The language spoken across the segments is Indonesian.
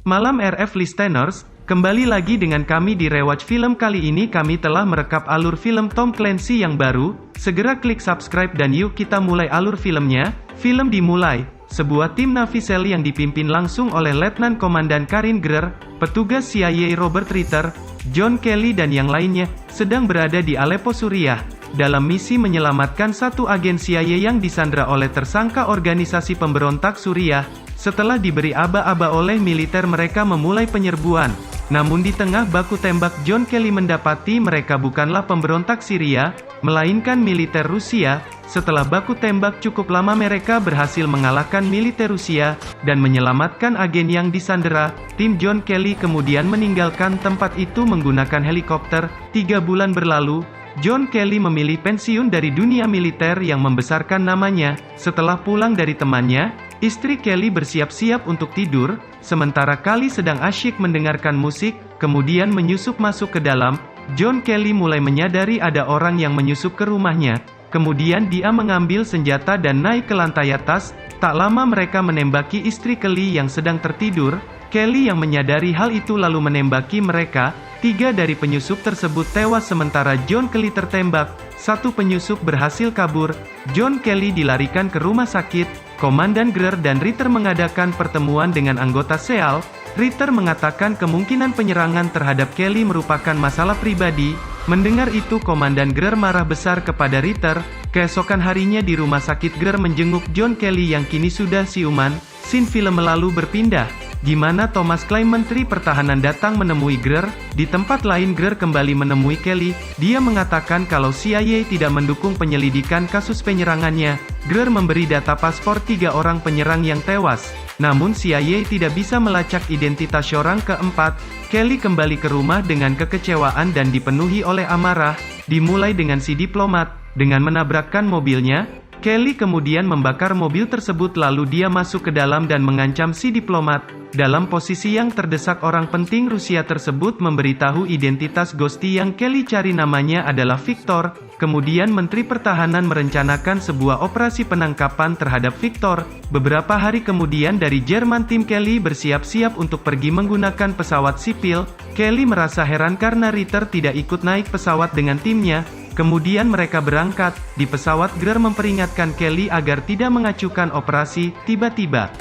Malam RF Listeners, kembali lagi dengan kami di Rewatch Film. Kali ini kami telah merekap alur film Tom Clancy yang baru. Segera klik subscribe dan yuk kita mulai alur filmnya. Film dimulai. Sebuah tim Navy SEAL yang dipimpin langsung oleh Letnan Komandan Karin Greer, petugas CIA Robert Ritter, John Kelly dan yang lainnya, sedang berada di Aleppo, Suriah, dalam misi menyelamatkan satu agen CIA yang disandra oleh tersangka organisasi pemberontak Suriah. Setelah diberi aba-aba oleh militer, mereka memulai penyerbuan. Namun di tengah baku tembak, John Kelly mendapati mereka bukanlah pemberontak Syria, melainkan militer Rusia. Setelah baku tembak cukup lama, mereka berhasil mengalahkan militer Rusia, dan menyelamatkan agen yang disandera. Tim John Kelly kemudian meninggalkan tempat itu menggunakan helikopter. 3 bulan berlalu, John Kelly memilih pensiun dari dunia militer yang membesarkan namanya. Setelah pulang dari temannya, istri Kelly bersiap-siap untuk tidur, sementara Kelly sedang asyik mendengarkan musik, kemudian menyusup masuk ke dalam. John Kelly mulai menyadari ada orang yang menyusup ke rumahnya. Kemudian dia mengambil senjata dan naik ke lantai atas. Tak lama mereka menembaki istri Kelly yang sedang tertidur. Kelly yang menyadari hal itu lalu menembaki mereka. 3 dari penyusup tersebut tewas sementara John Kelly tertembak. 1 penyusup berhasil kabur. John Kelly dilarikan ke rumah sakit. Komandan Greer dan Ritter mengadakan pertemuan dengan anggota SEAL. Ritter mengatakan kemungkinan penyerangan terhadap Kelly merupakan masalah pribadi. Mendengar itu, Komandan Greer marah besar kepada Ritter. Keesokan harinya di rumah sakit, Greer menjenguk John Kelly yang kini sudah siuman. Scene film lalu berpindah, di mana Thomas Clay, Menteri Pertahanan, datang menemui Greer. Di tempat lain, Greer kembali menemui Kelly. Dia mengatakan kalau CIA tidak mendukung penyelidikan kasus penyerangannya. Greer memberi data paspor 3 orang penyerang yang tewas. Namun CIA tidak bisa melacak identitas orang keempat. Kelly kembali ke rumah dengan kekecewaan dan dipenuhi oleh amarah. Dimulai dengan si diplomat. Dengan menabrakkan mobilnya, Kelly kemudian membakar mobil tersebut lalu dia masuk ke dalam dan mengancam si diplomat. Dalam posisi yang terdesak, orang penting Rusia tersebut memberitahu identitas Ghosty yang Kelly cari, namanya adalah Victor. Kemudian Menteri Pertahanan merencanakan sebuah operasi penangkapan terhadap Victor. Beberapa hari kemudian dari Jerman, tim Kelly bersiap-siap untuk pergi menggunakan pesawat sipil. Kelly merasa heran karena Ritter tidak ikut naik pesawat dengan timnya. Kemudian mereka berangkat. Di pesawat, Greer memperingatkan Kelly agar tidak mengacukan operasi. Tiba-tiba,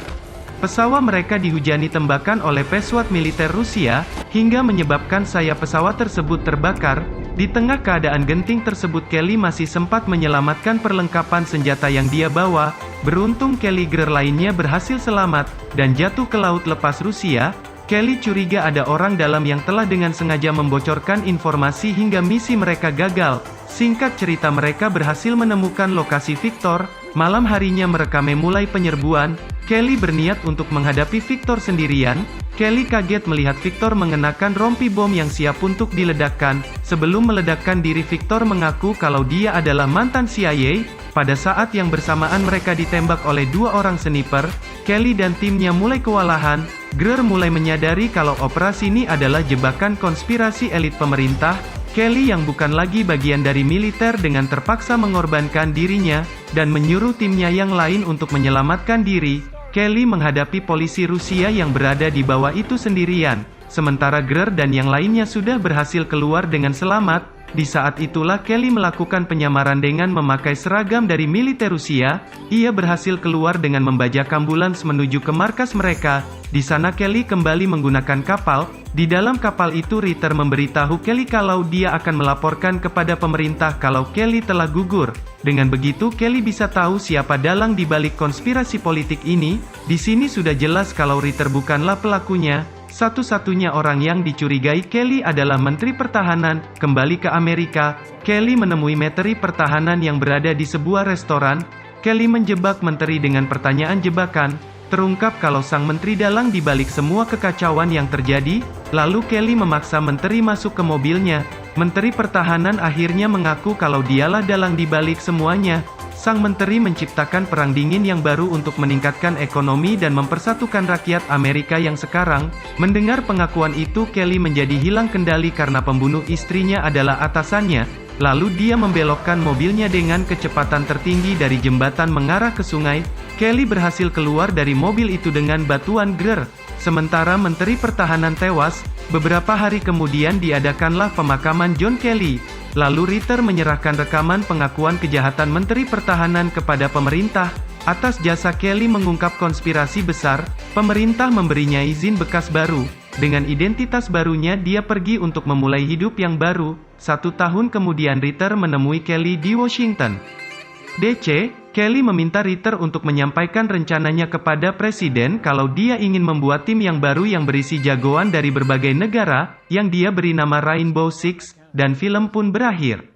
pesawat mereka dihujani tembakan oleh pesawat militer Rusia, hingga menyebabkan sayap pesawat tersebut terbakar. Di tengah keadaan genting tersebut, Kelly masih sempat menyelamatkan perlengkapan senjata yang dia bawa. Beruntung Kelly, Greer lainnya berhasil selamat, dan jatuh ke laut lepas Rusia. Kelly curiga ada orang dalam yang telah dengan sengaja membocorkan informasi hingga misi mereka gagal. Singkat cerita, mereka berhasil menemukan lokasi Victor. Malam harinya mereka memulai penyerbuan. Kelly berniat untuk menghadapi Victor sendirian. Kelly kaget melihat Victor mengenakan rompi bom yang siap untuk diledakkan. Sebelum meledakkan diri, Victor mengaku kalau dia adalah mantan CIA. Pada saat yang bersamaan mereka ditembak oleh 2 orang sniper. Kelly dan timnya mulai kewalahan. Greer mulai menyadari kalau operasi ini adalah jebakan konspirasi elit pemerintah. Kelly yang bukan lagi bagian dari militer dengan terpaksa mengorbankan dirinya, dan menyuruh timnya yang lain untuk menyelamatkan diri. Kelly menghadapi polisi Rusia yang berada di bawah itu sendirian, sementara Greer dan yang lainnya sudah berhasil keluar dengan selamat. Di saat itulah Kelly melakukan penyamaran dengan memakai seragam dari militer Rusia. Ia berhasil keluar dengan membajak ambulans menuju ke markas mereka. Di sana Kelly kembali menggunakan kapal. Di dalam kapal itu Ritter memberitahu Kelly kalau dia akan melaporkan kepada pemerintah kalau Kelly telah gugur. Dengan begitu Kelly bisa tahu siapa dalang di balik konspirasi politik ini. Di sini sudah jelas kalau Ritter bukanlah pelakunya. Satu-satunya orang yang dicurigai Kelly adalah Menteri Pertahanan. Kembali ke Amerika, Kelly menemui Menteri Pertahanan yang berada di sebuah restoran. Kelly menjebak menteri dengan pertanyaan jebakan. Terungkap kalau sang menteri dalang di balik semua kekacauan yang terjadi. Lalu Kelly memaksa menteri masuk ke mobilnya. Menteri Pertahanan akhirnya mengaku kalau dialah dalang di balik semuanya. Sang menteri menciptakan perang dingin yang baru untuk meningkatkan ekonomi dan mempersatukan rakyat Amerika yang sekarang. Mendengar pengakuan itu, Kelly menjadi hilang kendali karena pembunuh istrinya adalah atasannya. Lalu dia membelokkan mobilnya dengan kecepatan tertinggi dari jembatan mengarah ke sungai. Kelly berhasil keluar dari mobil itu dengan batuan ger. Sementara Menteri Pertahanan tewas, beberapa hari kemudian diadakanlah pemakaman John Kelly. Lalu Ritter menyerahkan rekaman pengakuan kejahatan Menteri Pertahanan kepada pemerintah. Atas jasa Kelly mengungkap konspirasi besar, pemerintah memberinya izin bekas baru. Dengan identitas barunya dia pergi untuk memulai hidup yang baru. 1 tahun kemudian Ritter menemui Kelly di Washington, D.C. Kelly meminta Ritter untuk menyampaikan rencananya kepada presiden kalau dia ingin membuat tim yang baru yang berisi jagoan dari berbagai negara, yang dia beri nama Rainbow Six, dan film pun berakhir.